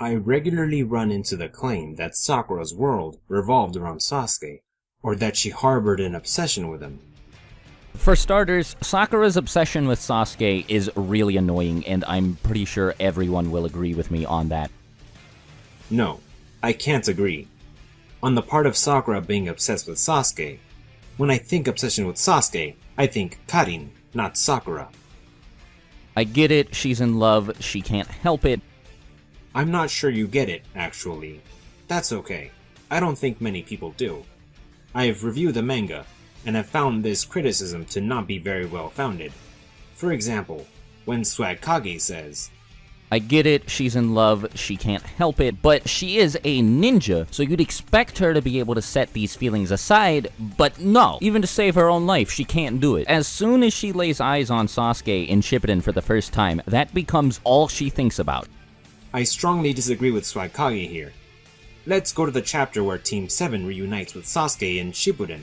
I regularly run into the claim that Sakura's world revolved around Sasuke, or that she harbored an obsession with him. For starters, Sakura's obsession with Sasuke is really annoying, and I'm pretty sure everyone will agree with me on that. No, I can't agree. On the part of Sakura being obsessed with Sasuke, when I think obsession with Sasuke, I think Karin, not Sakura. I get it, she's in love, she can't help it. I'm not sure you get it, actually. That's okay. I don't think many people do. I have reviewed the manga, and have found this criticism to not be very well founded. For example, when Swagkage says, I get it, she's in love, she can't help it, but she is a ninja, so you'd expect her to be able to set these feelings aside, but no. Even to save her own life, she can't do it. As soon as she lays eyes on Sasuke in Shippuden for the first time, that becomes all she thinks about. I strongly disagree with Swagkage here. Let's go to the chapter where Team 7 reunites with Sasuke in Shippuden.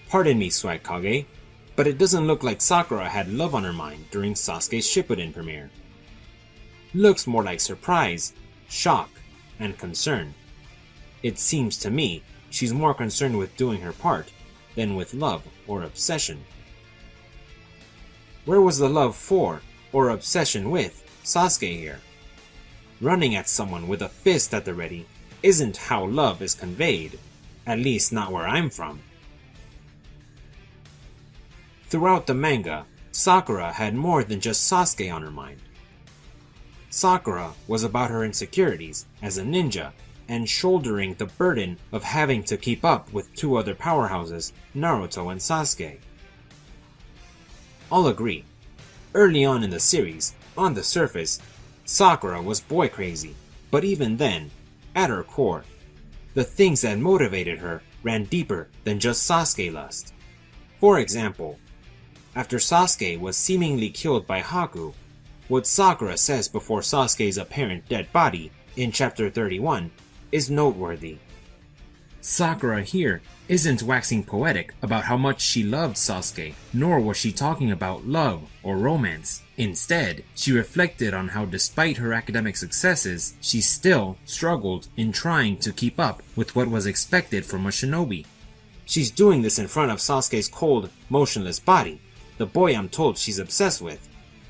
Pardon me, Swagkage, but it doesn't look like Sakura had love on her mind during Sasuke's Shippuden premiere. Looks more like surprise, shock, and concern. It seems to me she's more concerned with doing her part than with love or obsession. Where was the love for, or obsession with, Sasuke here? Running at someone with a fist at the ready isn't how love is conveyed, at least not where I'm from. Throughout the manga, Sakura had more than just Sasuke on her mind. Sakura was about her insecurities as a ninja and shouldering the burden of having to keep up with two other powerhouses, Naruto and Sasuke. I'll agree, early on in the series, on the surface, Sakura was boy crazy, but even then, at her core, the things that motivated her ran deeper than just Sasuke lust. For example, after Sasuke was seemingly killed by Haku, what Sakura says before Sasuke's apparent dead body in chapter 31 is noteworthy. Sakura here isn't waxing poetic about how much she loved Sasuke, nor was she talking about love or romance. Instead, she reflected on how despite her academic successes, she still struggled in trying to keep up with what was expected from a shinobi. She's doing this in front of Sasuke's cold, motionless body, the boy I'm told she's obsessed with.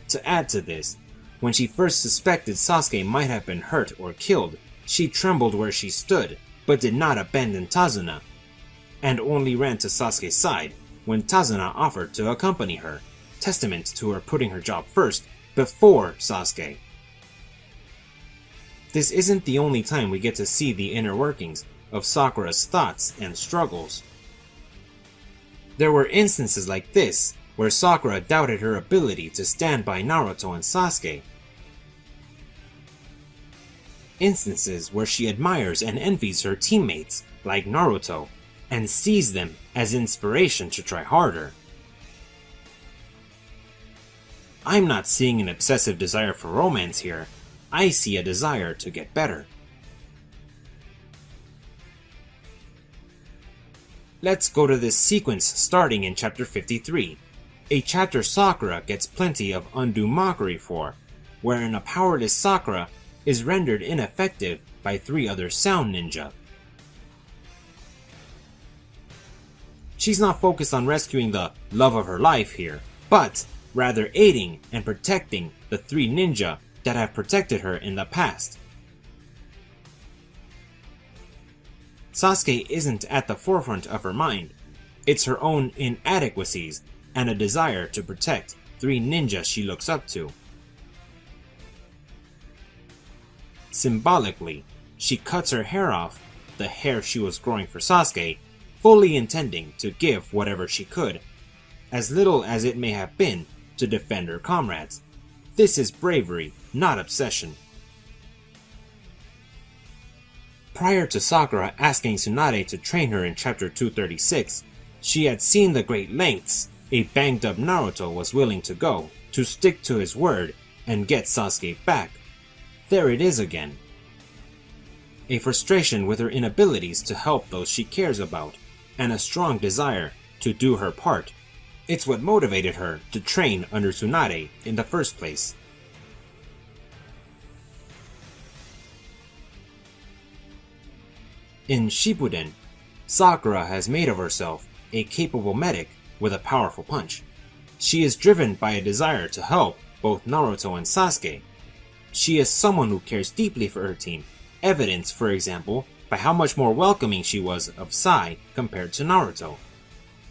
To add to this, when she first suspected Sasuke might have been hurt or killed, she trembled where she stood, but did not abandon Tazuna, and only ran to Sasuke's side when Tazuna offered to accompany her, testament to her putting her job first before Sasuke. This isn't the only time we get to see the inner workings of Sakura's thoughts and struggles. There were instances like this where Sakura doubted her ability to stand by Naruto and Sasuke. Instances where she admires and envies her teammates, like Naruto, and sees them as inspiration to try harder. I'm not seeing an obsessive desire for romance here, I see a desire to get better. Let's go to this sequence starting in chapter 53. A chapter Sakura gets plenty of undue mockery for, wherein a powerless Sakura is rendered ineffective by three other sound ninja. She's not focused on rescuing the love of her life here, but rather aiding and protecting the three ninja that have protected her in the past. Sasuke isn't at the forefront of her mind. It's her own inadequacies and a desire to protect three ninjas she looks up to. Symbolically, she cuts her hair off, the hair she was growing for Sasuke, fully intending to give whatever she could, as little as it may have been, to defend her comrades. This is bravery, not obsession. Prior to Sakura asking Tsunade to train her in chapter 236, she had seen the great lengths a banged up Naruto was willing to go to stick to his word and get Sasuke back. There it is again. a frustration with her inabilities to help those she cares about, and a strong desire to do her part. It's what motivated her to train under Tsunade in the first place. In Shippuden, Sakura has made of herself a capable medic with a powerful punch. She is driven by a desire to help both Naruto and Sasuke. She is someone who cares deeply for her team, evidenced, for example, by how much more welcoming she was of Sai compared to Naruto.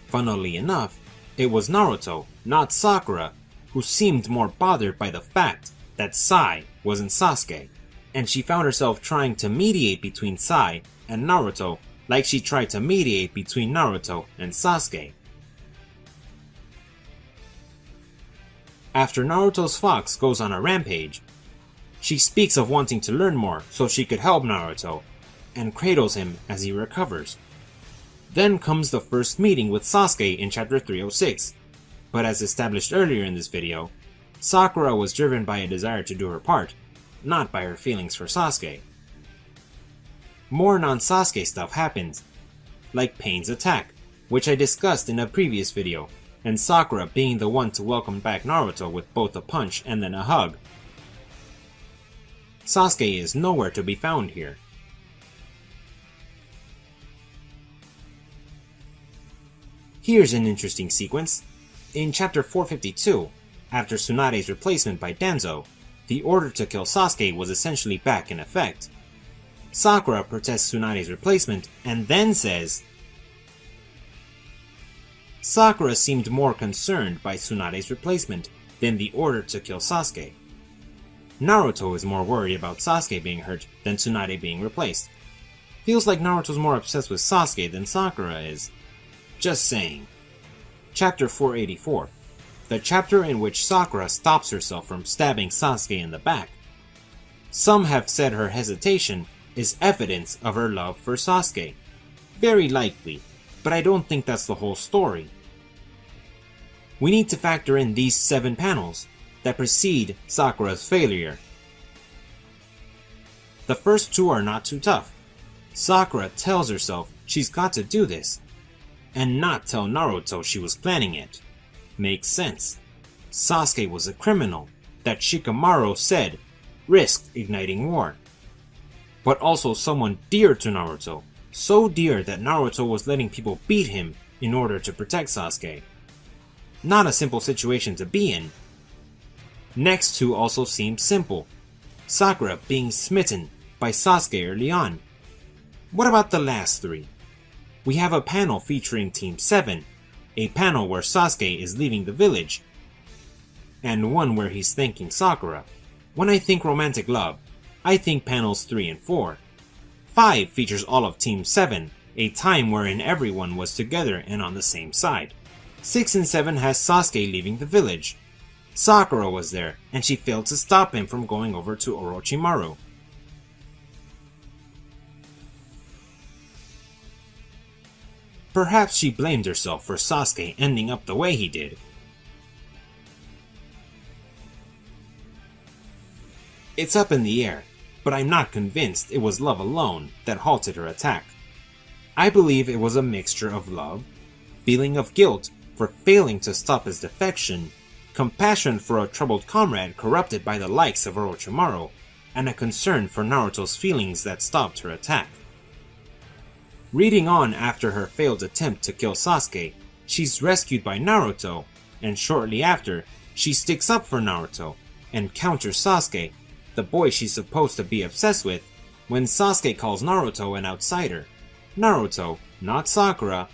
Funnily enough, it was Naruto, not Sakura, who seemed more bothered by the fact that Sai wasn't Sasuke, and she found herself trying to mediate between Sai and Naruto like she tried to mediate between Naruto and Sasuke. After Naruto's fox goes on a rampage, she speaks of wanting to learn more so she could help Naruto, and cradles him as he recovers. Then comes the first meeting with Sasuke in chapter 306, but as established earlier in this video, Sakura was driven by a desire to do her part, not by her feelings for Sasuke. More non-Sasuke stuff happens, like Pain's attack, which I discussed in a previous video, and Sakura being the one to welcome back Naruto with both a punch and then a hug. Sasuke is nowhere to be found here. Here's an interesting sequence. In chapter 452, after Tsunade's replacement by Danzo, the order to kill Sasuke was essentially back in effect. Sakura protests Tsunade's replacement and then says, Sakura seemed more concerned by Tsunade's replacement than the order to kill Sasuke. Naruto is more worried about Sasuke being hurt than Tsunade being replaced. Feels like Naruto's more obsessed with Sasuke than Sakura is. Just saying. Chapter 484. The chapter in which Sakura stops herself from stabbing Sasuke in the back. Some have said her hesitation is evidence of her love for Sasuke. Very likely, but I don't think that's the whole story. We need to factor in these 7 panels that precede Sakura's failure. The first 2 are not too tough. Sakura tells herself she's got to do this, and not tell Naruto she was planning it. Makes sense. Sasuke was a criminal that Shikamaru said risked igniting war. But also someone dear to Naruto, so dear that Naruto was letting people beat him in order to protect Sasuke. Not a simple situation to be in. Next 2 also seem simple. Sakura being smitten by Sasuke early on. What about the last 3? We have a panel featuring Team 7, a panel where Sasuke is leaving the village, and one where he's thanking Sakura. When I think romantic love, I think panels 3 and 4. 5 features all of Team 7, a time wherein everyone was together and on the same side. 6 and 7 has Sasuke leaving the village. Sakura was there, and she failed to stop him from going over to Orochimaru. Perhaps she blamed herself for Sasuke ending up the way he did. It's up in the air, but I'm not convinced it was love alone that halted her attack. I believe it was a mixture of love, feeling of guilt for failing to stop his defection, compassion for a troubled comrade corrupted by the likes of Orochimaru, and a concern for Naruto's feelings that stopped her attack. Reading on after her failed attempt to kill Sasuke, she's rescued by Naruto, and shortly after, she sticks up for Naruto, and counters Sasuke, the boy she's supposed to be obsessed with, when Sasuke calls Naruto an outsider. Naruto, not Sakura,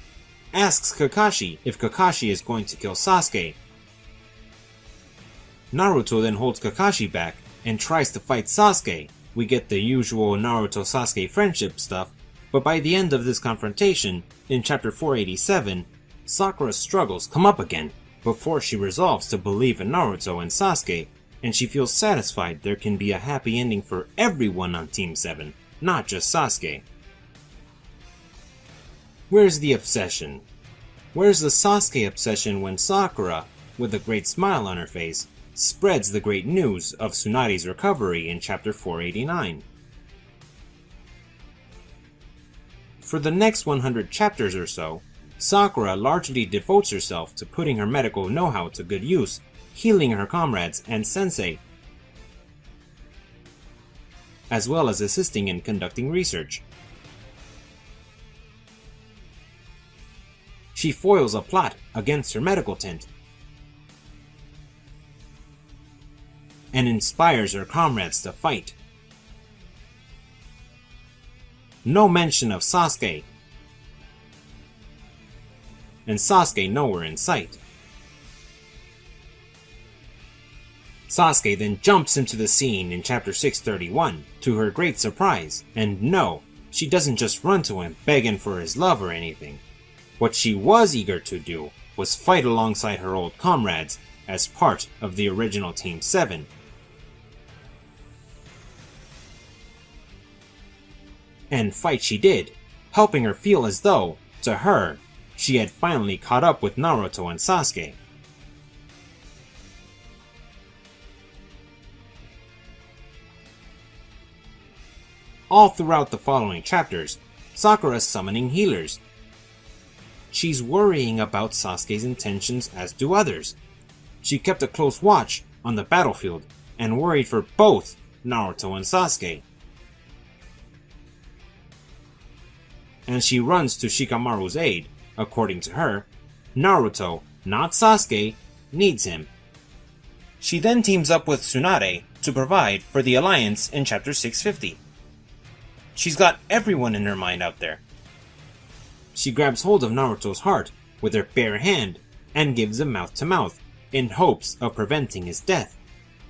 asks Kakashi if Kakashi is going to kill Sasuke. Naruto then holds Kakashi back and tries to fight Sasuke. We get the usual Naruto-Sasuke friendship stuff, but by the end of this confrontation, in chapter 487, Sakura's struggles come up again before she resolves to believe in Naruto and Sasuke, and she feels satisfied there can be a happy ending for everyone on Team 7, not just Sasuke. Where's the obsession? Where's the Sasuke obsession when Sakura, with a great smile on her face, spreads the great news of Tsunade's recovery in chapter 489? For the next 100 chapters or so, Sakura largely devotes herself to putting her medical know-how to good use, healing her comrades and sensei, as well as assisting in conducting research. She foils a plot against her medical tent and inspires her comrades to fight. No mention of Sasuke, and Sasuke nowhere in sight. Sasuke then jumps into the scene in chapter 631, to her great surprise, and no, she doesn't just run to him begging for his love or anything. What she was eager to do was fight alongside her old comrades as part of the original Team 7. And fight she did, helping her feel as though, to her, she had finally caught up with Naruto and Sasuke. All throughout the following chapters, Sakura's summoning healers. She's worrying about Sasuke's intentions, as do others. She kept a close watch on the battlefield and worried for both Naruto and Sasuke. And she runs to Shikamaru's aid. According to her, Naruto, not Sasuke, needs him. She then teams up with Tsunade to provide for the Alliance in chapter 650. She's got everyone in her mind out there. She grabs hold of Naruto's heart with her bare hand and gives him mouth-to-mouth in hopes of preventing his death.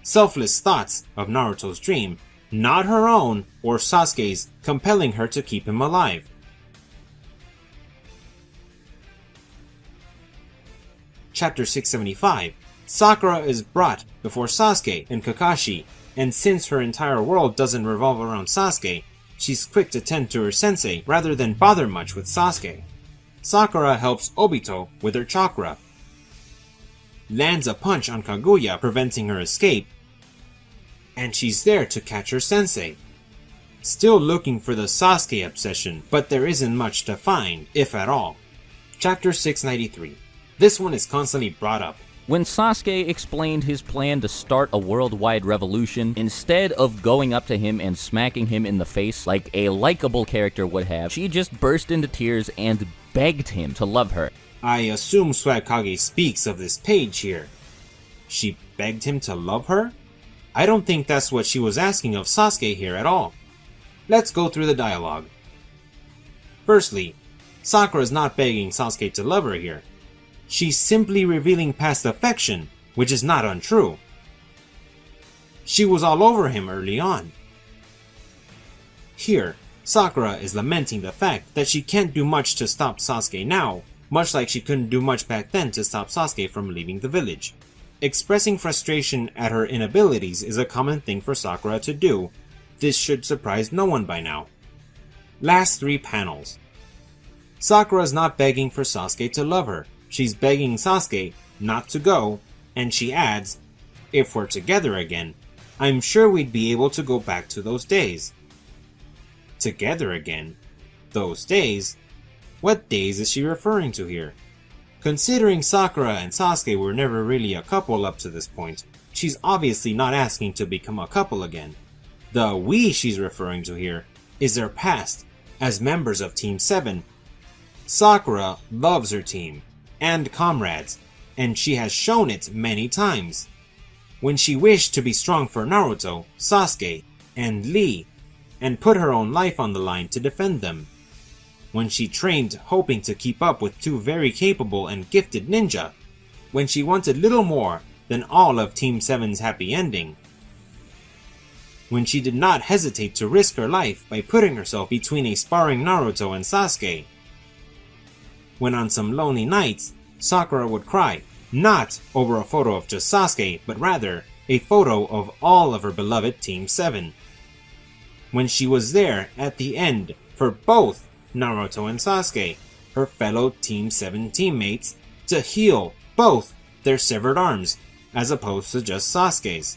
Selfless thoughts of Naruto's dream, not her own or Sasuke's, compelling her to keep him alive. Chapter 675, Sakura is brought before Sasuke and Kakashi, and since her entire world doesn't revolve around Sasuke, she's quick to tend to her sensei rather than bother much with Sasuke. Sakura helps Obito with her chakra, lands a punch on Kaguya preventing her escape, and she's there to catch her sensei. Still looking for the Sasuke obsession, but there isn't much to find, if at all. Chapter 693. This one is constantly brought up. When Sasuke explained his plan to start a worldwide revolution, instead of going up to him and smacking him in the face like a likable character would have, she just burst into tears and begged him to love her. I assume Swagkage speaks of this page here. She begged him to love her? I don't think that's what she was asking of Sasuke here at all. Let's go through the dialogue. Firstly, Sakura's not begging Sasuke to love her here. She's simply revealing past affection, which is not untrue. She was all over him early on. Here, Sakura is lamenting the fact that she can't do much to stop Sasuke now, much like she couldn't do much back then to stop Sasuke from leaving the village. Expressing frustration at her inabilities is a common thing for Sakura to do. This should surprise no one by now. Last 3 panels. Sakura's not begging for Sasuke to love her. She's begging Sasuke not to go, and she adds, "If we're together again, I'm sure we'd be able to go back to those days." Together again? Those days? What days is she referring to here? Considering Sakura and Sasuke were never really a couple up to this point, she's obviously not asking to become a couple again. The we she's referring to here is their past as members of Team 7. Sakura loves her team and comrades, and she has shown it many times. When she wished to be strong for Naruto, Sasuke, and Lee, and put her own life on the line to defend them. When she trained hoping to keep up with 2 very capable and gifted ninja. When she wanted little more than all of Team 7's happy ending. When she did not hesitate to risk her life by putting herself between a sparring Naruto and Sasuke. When on some lonely nights, Sakura would cry, not over a photo of just Sasuke, but rather a photo of all of her beloved Team 7. When she was there at the end for both Naruto and Sasuke, her fellow Team 7 teammates, to heal both their severed arms, as opposed to just Sasuke's.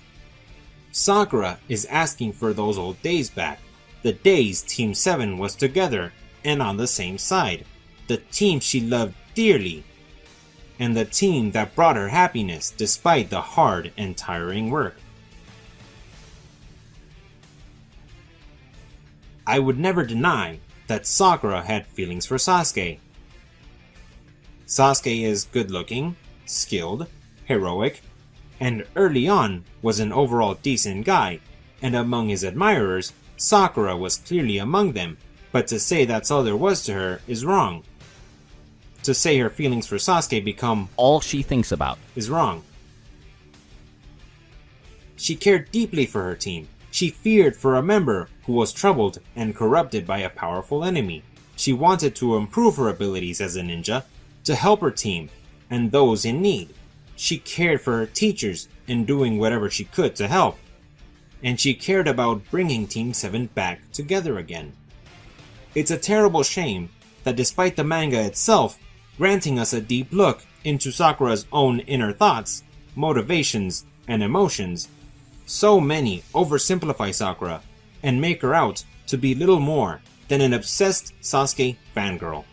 Sakura is asking for those old days back, the days Team 7 was together, and on the same side, the team she loved dearly, and the team that brought her happiness despite the hard and tiring work. I would never deny that Sakura had feelings for Sasuke. Sasuke is good-looking, skilled, heroic, and early on was an overall decent guy, and among his admirers, Sakura was clearly among them, but to say that's all there was to her is wrong. To say her feelings for Sasuke become all she thinks about is wrong. She cared deeply for her team. She feared for a member who was troubled and corrupted by a powerful enemy. She wanted to improve her abilities as a ninja, to help her team and those in need. She cared for her teachers and doing whatever she could to help. And she cared about bringing Team 7 back together again. It's a terrible shame that despite the manga itself granting us a deep look into Sakura's own inner thoughts, motivations, and emotions, so many oversimplify Sakura and make her out to be little more than an obsessed Sasuke fangirl.